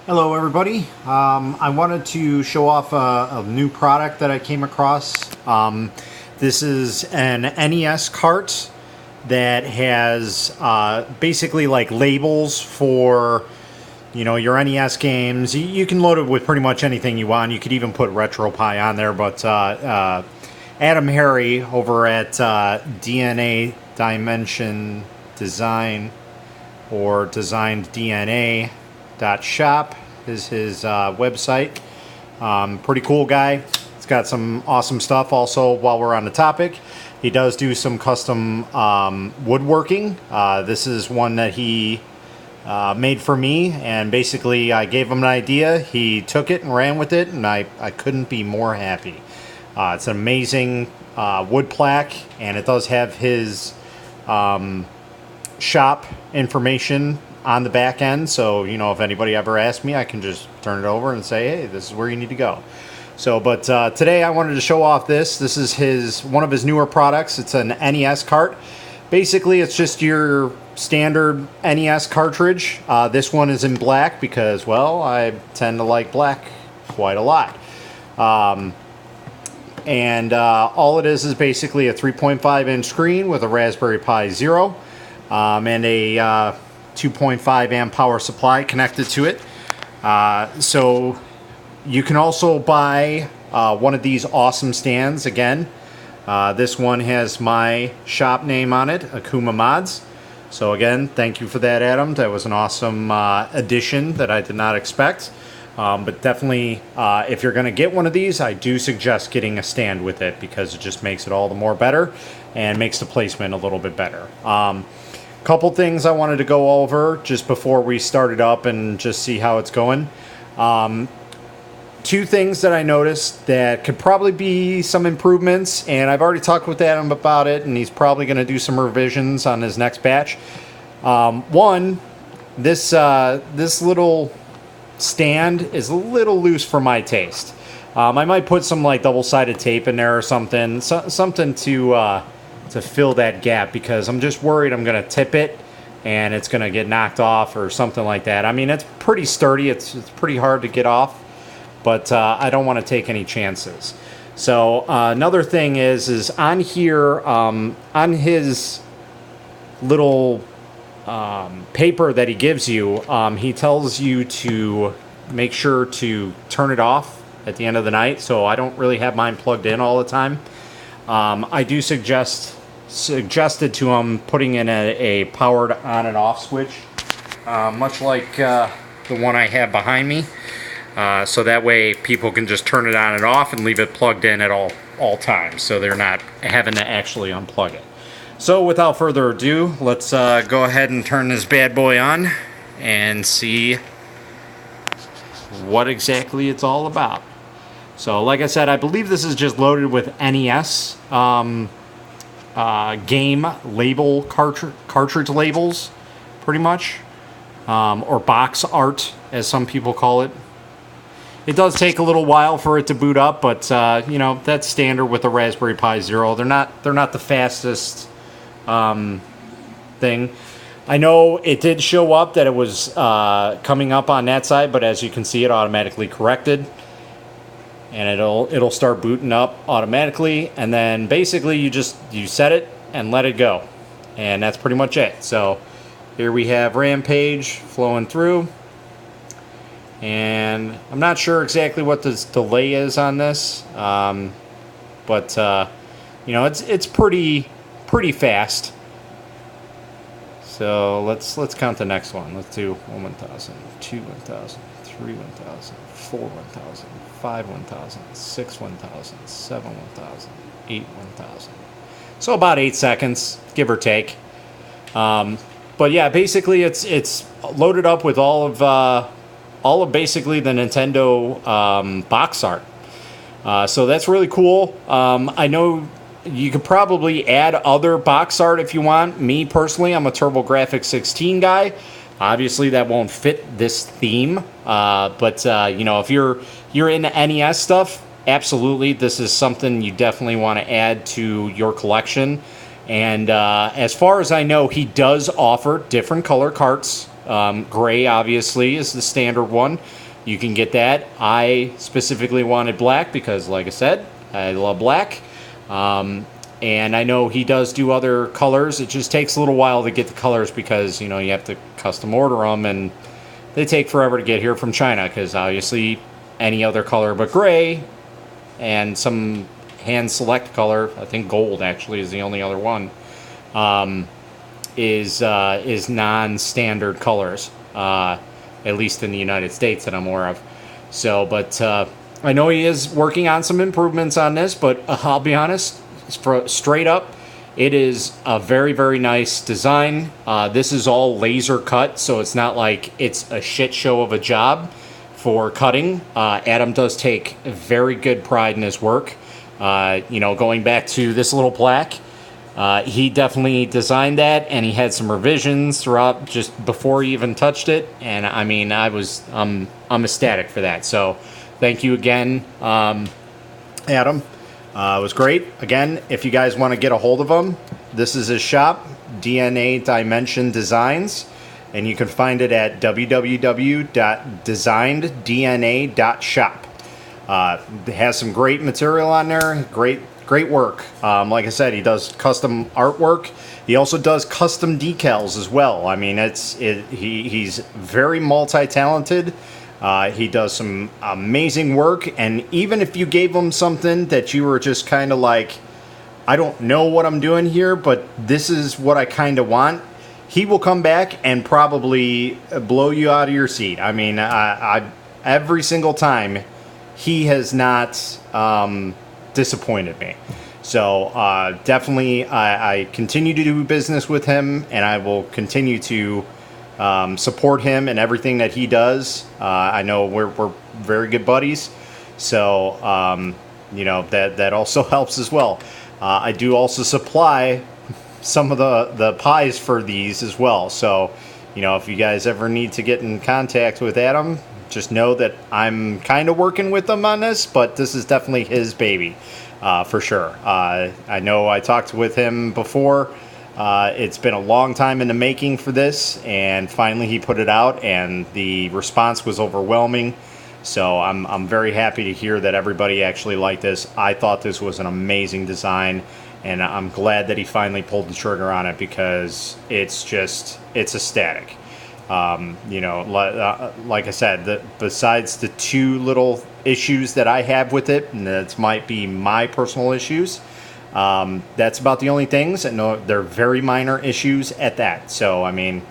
Hello everybody. I wanted to show off a new product that I came across. This is an NES cart that has basically like labels for your NES games. You can load it with pretty much anything you want. You could even put RetroPie on there, but Adam Harry over at DNA Dimension Design or Designed DNA shop is his website. Pretty cool guy. He's got some awesome stuff. Also, while we're on the topic, he does do some custom woodworking. This is one that he made for me, and basically I gave him an idea. He took it and ran with it, and I couldn't be more happy. It's an amazing wood plaque, and it does have his shop information on the back end, so if anybody ever asks me, I can just turn it over and say, hey, this is where you need to go. So but today I wanted to show off this is one of his newer products. It's an NES cart. Basically it's just your standard NES cartridge. This one is in black because, well, I tend to like black quite a lot. All it is basically a 3.5 inch screen with a Raspberry Pi Zero and a 2.5 amp power supply connected to it. So you can also buy one of these awesome stands. Again, this one has my shop name on it, Akuma Mods. So again, thank you for that, Adam. That was an awesome addition that I did not expect. But definitely, if you're going to get one of these, I do suggest getting a stand with it because it just makes it all the more better and makes the placement a little bit better. Couple things I wanted to go over just before we started up and just see how it's going. Two things that I noticed that could probably be some improvements, and I've already talked with Adam about it, and he's probably going to do some revisions on his next batch. One, this little stand is a little loose for my taste. I might put some like double-sided tape in there or something, something to fill that gap, because I'm just worried I'm going to tip it and it's going to get knocked off or something like that. I mean, it's pretty sturdy. It's pretty hard to get off, but I don't want to take any chances. So another thing is on here, on his little paper that he gives you, he tells you to make sure to turn it off at the end of the night. So I don't really have mine plugged in all the time. I do suggested to him putting in a powered on and off switch, much like the one I have behind me, so that way people can just turn it on and off and leave it plugged in at all times, so they're not having to actually unplug it. So without further ado, let's go ahead and turn this bad boy on and see what exactly it's all about. So like I said, I believe this is just loaded with NES game label cartridge labels, pretty much, or box art as some people call it. It does take a little while for it to boot up, but that's standard with the Raspberry Pi Zero. They're not the fastest thing. I know it did show up that it was coming up on that side, but as you can see, it automatically corrected. And it'll start booting up automatically, and then basically you set it and let it go, and that's pretty much it. So here we have Rampage flowing through, and I'm not sure exactly what the delay is on this, but it's pretty fast. So let's count the next one. Let's do 1,000, 2 1,000, 3 1,000, 4 1,000, 5 1,000, 6 1,000, 7 1,000, 8 1,000. So about 8 seconds, give or take. But yeah, basically it's loaded up with all of basically the Nintendo box art. So that's really cool. I know you could probably add other box art if you want. Me personally, I'm a TurboGrafx 16 guy. Obviously, that won't fit this theme, but if you're into NES stuff, absolutely, this is something you definitely want to add to your collection. And as far as I know, he does offer different color carts Gray, obviously, is the standard one. You can get that. I specifically wanted black because, like I said, I love black. And I know he does do other colors. It just takes a little while to get the colors because, you know, you have to custom order them, and they take forever to get here from China because obviously any other color but gray and some hand select color, I think gold actually is the only other one, is non-standard colors, at least in the United States that I'm aware of. So, but I know he is working on some improvements on this, but I'll be honest, straight up, it is a very, very nice design. This is all laser cut, so it's not like it's a shit show of a job for cutting. Adam does take very good pride in his work. You know, going back to this little plaque, he definitely designed that, and he had some revisions throughout just before he even touched it. And I mean, I'm ecstatic for that. So thank you again, Adam. It was great. Again, if you guys want to get a hold of him, this is his shop, DNA Dimension Designs, and you can find it at www.designeddna.shop. It has some great material on there, great work. Like I said, he does custom artwork. He also does custom decals as well. I mean, he's very multi-talented. He does some amazing work, and even if you gave him something that you were just kind of like, I don't know what I'm doing here, but this is what I kind of want, he will come back and probably blow you out of your seat. I mean, I every single time, he has not disappointed me. So definitely, I continue to do business with him, and I will continue to support him and everything that he does. I know we're very good buddies, so you know that also helps as well. I do also supply some of the pies for these as well. So, you know, if you guys ever need to get in contact with Adam, just know that I'm kind of working with him on this, but this is definitely his baby, for sure. I know I talked with him before. It's been a long time in the making for this, and finally he put it out, and the response was overwhelming. So I'm very happy to hear that everybody actually liked this. I thought this was an amazing design, and I'm glad that he finally pulled the trigger on it because it's ecstatic. You know, like I said, besides the two little issues that I have with it, and that might be my personal issues, that's about the only things, and they're very minor issues at that. So, I mean,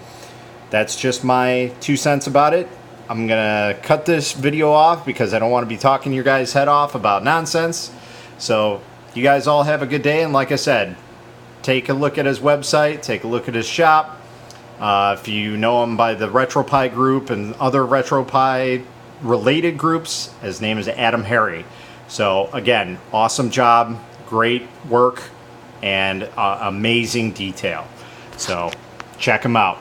that's just my 2 cents about it. I'm going to cut this video off because I don't want to be talking your guys' head off about nonsense. So, you guys all have a good day, and like I said, take a look at his website, take a look at his shop. If you know him by the RetroPie group and other RetroPie related groups, his name is Adam Harry. So, again, awesome job. Great work and amazing detail. So check them out.